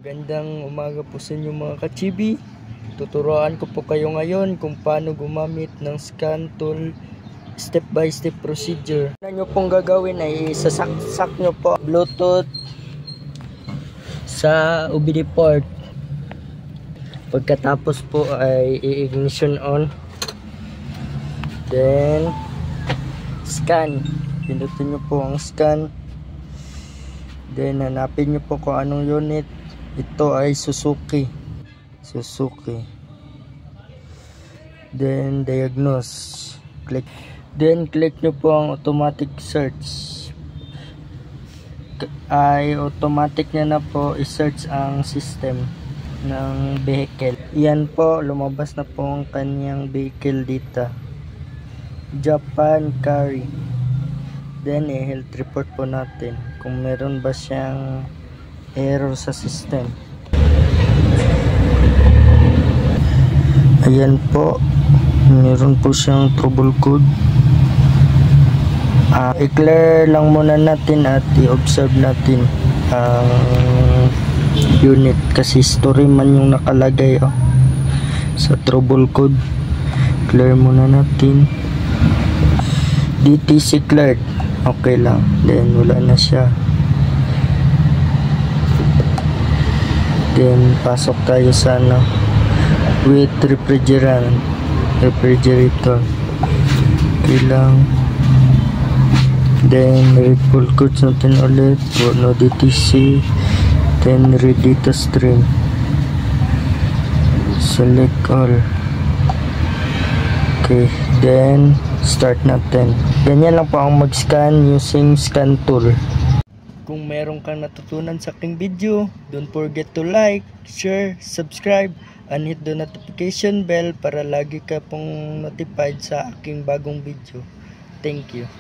Gandang umaga po sa inyo mga kachibi. Tuturuan ko po kayo ngayon kung paano gumamit ng scan tool, step by step procedure. Ano nyo pong gagawin ay sasaksak nyo po Bluetooth sa OBD port. Pagkatapos po ay i-ignition on. Then scan. Pindutin nyo po ang scan. Then hanapin nyo po kung anong unit. Ito ay Suzuki. Then diagnose. Click. Then click nyo po ang automatic search. Ay automatic niya na po i-search ang system ng vehicle. Yan po, lumabas na po ang kanyang vehicle dito. Japan Carry. Then i-health report po natin kung meron ba siyang error sa system. Ayan po, meron po siyang trouble code. I-clear lang muna natin at i-observe natin ang unit kasi story man yung nakalagay sa trouble code. Clear muna natin. DTC cleared, okay lang, then wala na siya. Then pasok tayo sa with refrigerator. Okay lang. Then read full codes natin ulit. No DTC. Then read data stream. Select all. Okay, then start natin. Ganyan lang po ang mag-scan using scan tool. Kung meron kang natutunan sa aking video, don't forget to like, share, subscribe, and hit the notification bell para lagi ka pong notified sa aking bagong video. Thank you.